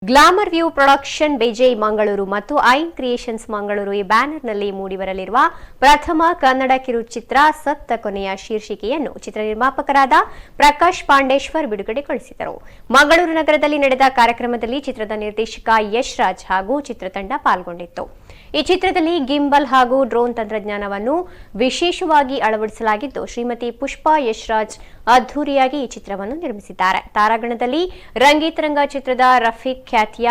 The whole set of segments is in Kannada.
ಗ್ಲಾಮರ್ ವ್ಯೂ ಪ್ರೊಡಕ್ಷನ್ ಬೇಜೈ ಮಂಗಳೂರು ಮತ್ತು ಐನ್ ಕ್ರಿಯೇಷನ್ಸ್ ಮಂಗಳೂರು ಈ ಬ್ಯಾನರ್ನಲ್ಲಿ ಮೂಡಿಬರಲಿರುವ ಪ್ರಥಮ ಕನ್ನಡ ಕಿರುಚಿತ್ರ ಸತ್ತ ಕೊನೆಯ ಶೀರ್ಷಿಕೆಯನ್ನು ಚಿತ್ರ ನಿರ್ಮಾಪಕರಾದ ಪ್ರಕಾಶ್ ಪಾಂಡೇಶ್ವರ್ ಬಿಡುಗಡೆಗೊಳಿಸಿದರು. ಮಂಗಳೂರು ನಗರದಲ್ಲಿ ನಡೆದ ಕಾರ್ಯಕ್ರಮದಲ್ಲಿ ಚಿತ್ರದ ನಿರ್ದೇಶಕ ಯಶ್ ರಾಜ್ ಹಾಗೂ ಚಿತ್ರತಂಡ ಪಾಲ್ಗೊಂಡಿತ್ತು. ಈ ಚಿತ್ರದಲ್ಲಿ ಗಿಂಬಲ್ ಹಾಗೂ ಡ್ರೋನ್ ತಂತ್ರಜ್ಞಾನವನ್ನು ವಿಶೇಷವಾಗಿ ಅಳವಡಿಸಲಾಗಿದ್ದು, ಶ್ರೀಮತಿ ಪುಷ್ಪಾ ಯಶ್ ರಾಜ್ ಅದ್ಧೂರಿಯಾಗಿ ಈ ಚಿತ್ರವನ್ನು ನಿರ್ಮಿಸಿದ್ದಾರೆ. ತಾರಾಗಣದಲ್ಲಿ ರಂಗೀತರಂಗ ಚಿತ್ರದ ರಫೀಕ್ ಖ್ಯಾತಿಯ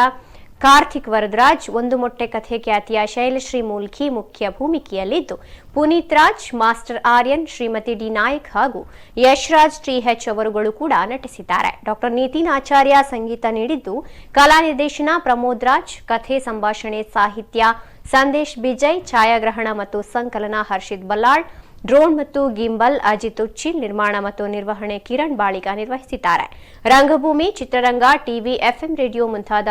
ಕಾರ್ತಿಕ್ ವರದರಾಜ್, ಒಂದು ಮೊಟ್ಟೆ ಕಥೆ ಖ್ಯಾತಿಯ ಶೈಲಶ್ರೀ ಮೂಲ್ಕಿ ಮುಖ್ಯ ಭೂಮಿಕೆಯಲ್ಲಿದ್ದು, ಪುನೀತ್ ರಾಜ್, ಮಾಸ್ಟರ್ ಆರ್ಯನ್, ಶ್ರೀಮತಿ ಡಿ ನಾಯಕ್ ಹಾಗೂ ಯಶ್ ರಾಜ್ ಟಿ.ಎಚ್ ಅವರುಗಳು ಕೂಡ ನಟಿಸಿದ್ದಾರೆ. ಡಾಕ್ಟರ್ ನಿತಿನ್ ಆಚಾರ್ಯ ಸಂಗೀತ ನೀಡಿದ್ದು, ಕಲಾ ನಿರ್ದೇಶನ ಪ್ರಮೋದ್ ರಾಜ್, ಕಥೆ ಸಂಭಾಷಣೆ ಸಾಹಿತ್ಯ ಸಂದೇಶ್ ಬಿಜಯ್, ಛಾಯಾಗ್ರಹಣ ಮತ್ತು ಸಂಕಲನ ಹರ್ಷಿತ್ ಬಲ್ಲಾಳ್, ಡ್ರೋನ್ ಮತ್ತು ಗಿಂಬಲ್ ಅಜಿತ್ ಉಚ್ಚಿಲ್, ನಿರ್ಮಾಣ ಮತ್ತು ನಿರ್ವಹಣೆ ಕಿರಣ್ ಬಾಳಿಗ ನಿರ್ವಹಿಸಿದ್ದಾರೆ. ರಂಗಭೂಮಿ, ಚಿತ್ರರಂಗ, ಟಿವಿ, ಎಫ್ಎಂ ರೇಡಿಯೋ ಮುಂತಾದ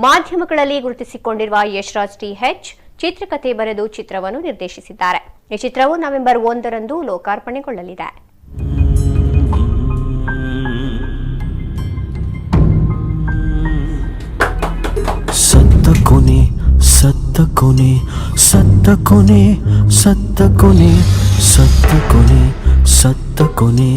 ಮಾಧ್ಯಮಗಳಲ್ಲಿ ಗುರುತಿಸಿಕೊಂಡಿರುವ ಯಶ್ ರಾಜ್ ಟಿ.ಎಚ್ ಚಿತ್ರಕಥೆ ಬರೆದು ಚಿತ್ರವನ್ನು ನಿರ್ದೇಶಿಸಿದ್ದಾರೆ. ಈ ಚಿತ್ರವು ನವೆಂಬರ್ 1ರಂದು ಲೋಕಾರ್ಪಣೆಗೊಳ್ಳಲಿದೆ. ಸತ್ತ ಕೊನೆ ಸತ್ತ ಕೊನೆ ಸತ್ತ ಕೊನೆ ಸತ್ತ ಕೊನೆ ಸತ್ತ ಕೊನೆ ಸತ್ತ ಕೊನೆ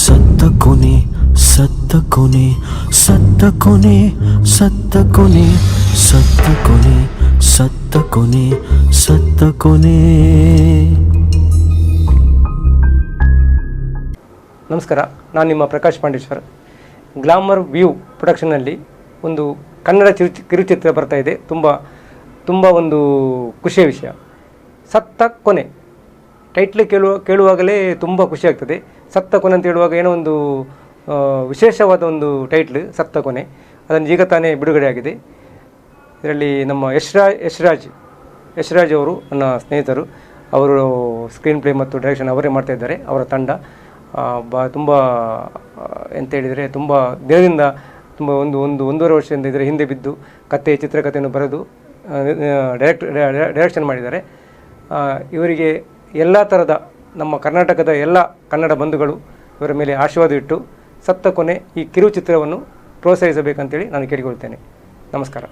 ಸತ್ತ ಕೊನೆ ಸತ್ತ ಕೊನೆ ಸತ್ತ ಕೊನೆ ಸತ್ತ ಕೊನೆ ಸತ್ತ ಕೊನೆ ಸತ್ತ ಕೊನೆ. ನಮಸ್ಕಾರ, ನಾನು ನಿಮ್ಮ ಪ್ರಕಾಶ್ ಪಾಂಡೇಶ್ವರ್. ಗ್ಲಾಮರ್ ವ್ಯೂ ಪ್ರೊಡಕ್ಷನ್ನಲ್ಲಿ ಒಂದು ಕನ್ನಡ ಕಿರುಚಿತ್ರ ಬರ್ತಾ ಇದೆ. ತುಂಬ ಒಂದು ಖುಷಿಯ ವಿಷಯ. ಸತ್ತ ಕೊನೆ ಟೈಟ್ಲ್ ಕೇಳುವಾಗಲೇ ತುಂಬ ಖುಷಿಯಾಗ್ತದೆ. ಸತ್ತ ಕೊನೆ ಅಂತ ಹೇಳುವಾಗ ಏನೋ ಒಂದು ವಿಶೇಷವಾದ ಒಂದು ಟೈಟ್ಲ್, ಸತ್ತ ಕೊನೆ. ಅದನ್ನು ಈಗ ತಾನೇ ಬಿಡುಗಡೆಯಾಗಿದೆ. ಇದರಲ್ಲಿ ನಮ್ಮ ಯಶ್ ರಾಜ್ ಅವರು ನನ್ನ ಸ್ನೇಹಿತರು. ಅವರು ಸ್ಕ್ರೀನ್ ಪ್ಲೇ ಮತ್ತು ಡೈರೆಕ್ಷನ್ ಅವರೇ ಮಾಡ್ತಾಯಿದ್ದಾರೆ. ಅವರ ತಂಡ ತುಂಬ ಎಂತ ಹೇಳಿದರೆ ತುಂಬ ದಿನದಿಂದ ಒಂದೂವರೆ ವರ್ಷದಿಂದ ಇದರ ಹಿಂದೆ ಬಿದ್ದು ಚಿತ್ರಕಥೆಯನ್ನು ಬರೆದು ಡೈರೆಕ್ಷನ್ ಮಾಡಿದ್ದಾರೆ. ಇವರಿಗೆ ಎಲ್ಲ ಥರದ ನಮ್ಮ ಕರ್ನಾಟಕದ ಎಲ್ಲ ಕನ್ನಡ ಬಂಧುಗಳು ಇವರ ಮೇಲೆ ಆಶೀರ್ವಾದ ಇಟ್ಟು ಸತ್ತ ಕೊನೆ ಈ ಕಿರುಚಿತ್ರವನ್ನು ಪ್ರೋತ್ಸಾಹಿಸಬೇಕಂತೇಳಿ ನಾನು ಕೇಳಿಕೊಳ್ತೇನೆ. ನಮಸ್ಕಾರ.